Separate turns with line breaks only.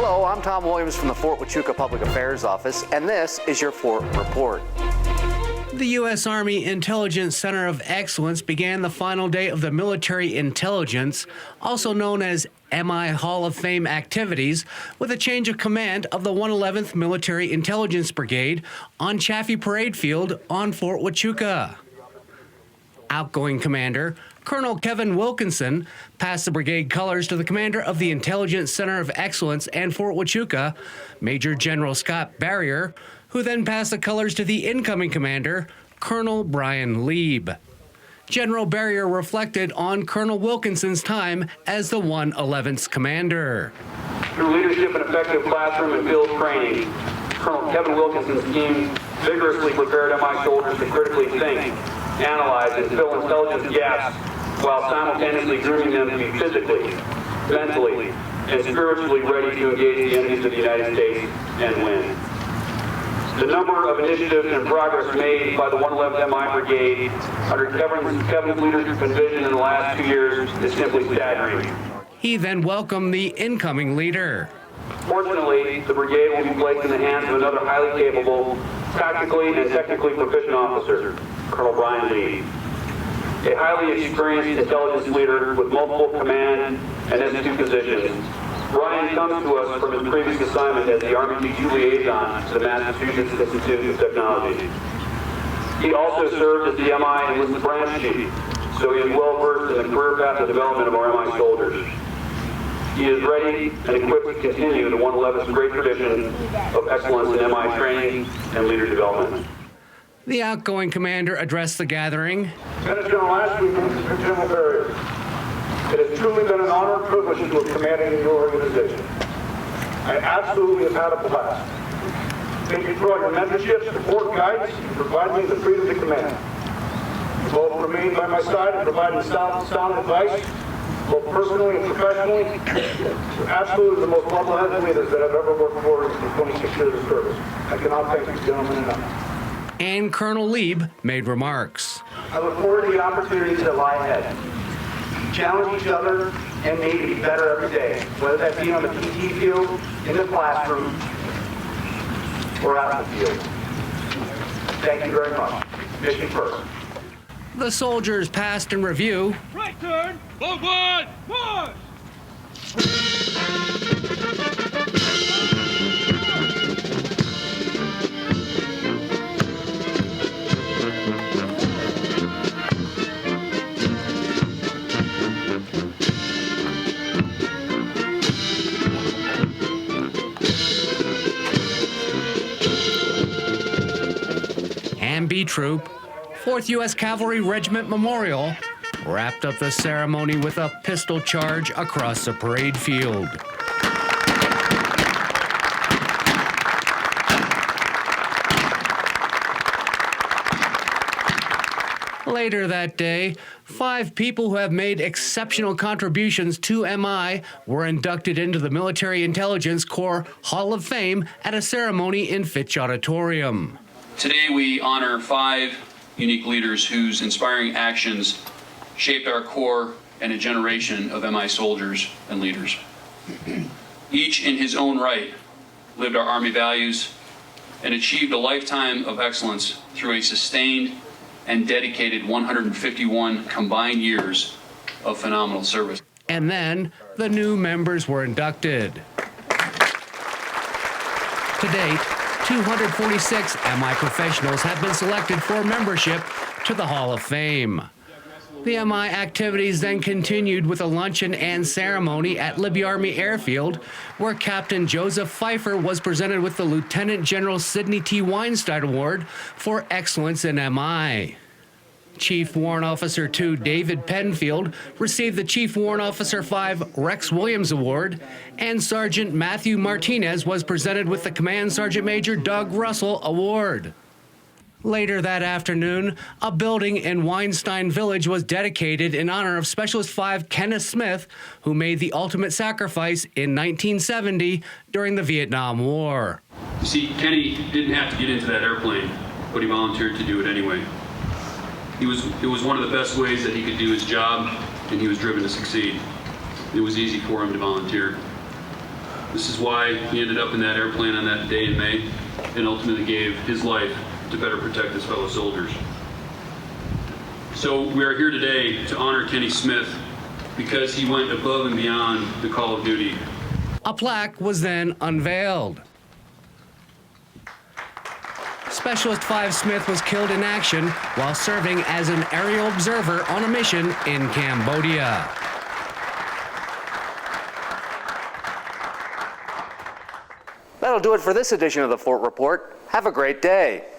Hello, I'm Tom Williams from the Fort Huachuca Public Affairs Office, and this is your Fort Report.
The U.S. Army Intelligence Center of Excellence began the final day of the Military Intelligence, also known as MI Hall of Fame activities, with a change of command of the 111th Military Intelligence Brigade on Chaffee Parade Field on Fort Huachuca. Outgoing Commander Colonel Kevin Wilkinson passed the brigade colors to the commander of the Intelligence Center of Excellence and Fort Huachuca, Major General Scott Barrier, who then passed the colors to the incoming commander, Colonel Brian Lieb. General Barrier reflected on Colonel Wilkinson's time as the 111th commander.
Through leadership and effective classroom and field training, Colonel Kevin Wilkinson's team vigorously prepared MI soldiers to critically think, analyze, and fill intelligence gaps while simultaneously grooming them to be physically, mentally, and spiritually ready to engage the enemies of the United States and win. The number of initiatives and progress made by the 111th MI Brigade under Kevin's leadership and vision in the last 2 years is simply staggering.
He then welcomed the incoming leader.
Fortunately, the brigade will be placed in the hands of another highly capable, tactically and technically proficient officer, Colonel Brian Lieb. A highly experienced intelligence leader with multiple command and S2 positions. Brian comes to us from his previous assignment as the Army DG liaison to the Massachusetts Institute of Technology. He also served as the MI enlisted branch chief, so he is well versed in the career path and development of our MI soldiers. He is ready and equipped to continue the 111th's great tradition of excellence in MI training and leader development.
The outgoing commander addressed the gathering.
Lieutenant General Ashley, General Barrier, it has truly been an honor and privilege to have commanded in your organization. I absolutely have had a blast. Thank you for all your mentorship, support, guidance, and providing me the freedom to command. You both remained by my side and provided sound advice, both personally and professionally. You're absolutely the most level-headed leaders that I've ever worked for in 26 years of service. I cannot thank you gentlemen enough.
And Colonel Lieb made remarks.
I look forward to the opportunities that lie ahead. Challenge each other and maybe be better every day, whether that be on the PT field, in the classroom, or out in the field. Thank you very much. Mission first.
The soldiers passed in review.
Right turn, forward, march!
And B Troop, 4th U.S. Cavalry Regiment Memorial, wrapped up the ceremony with a pistol charge across the parade field. Later that day, 5 people who have made exceptional contributions to MI were inducted into the Military Intelligence Corps Hall of Fame at a ceremony in Fitch Auditorium.
Today we honor 5 unique leaders whose inspiring actions shaped our Corps and a generation of MI soldiers and leaders. Each in his own right lived our Army values and achieved a lifetime of excellence through a sustained and dedicated 151 combined years of phenomenal service.
And then the new members were inducted. To date, 246 MI professionals have been selected for membership to the Hall of Fame. The MI activities then continued with a luncheon and ceremony at Libby Army Airfield, where Captain Joseph Pfeiffer was presented with the Lieutenant General Sidney T. Weinstein Award for Excellence in MI. Chief Warrant Officer 2 David Penfield received the Chief Warrant Officer 5 Rex Williams Award, and Sergeant Matthew Martinez was presented with the Command Sergeant Major Doug Russell Award. Later that afternoon, a building in Weinstein Village was dedicated in honor of Specialist 5 Kenneth Smith, who made the ultimate sacrifice in 1970 during the Vietnam War.
You see, Kenny didn't have to get into that airplane, but he volunteered to do it anyway. It was one of the best ways that he could do his job, and he was driven to succeed. It was easy for him to volunteer. This is why he ended up in that airplane on that day in May and ultimately gave his life to better protect his fellow soldiers. So we are here today to honor Kenny Smith because he went above and beyond the call of duty.
A plaque was then unveiled. Specialist 5 Smith was killed in action while serving as an aerial observer on a mission in Cambodia.
That'll do it for this edition of the Fort Report. Have a great day.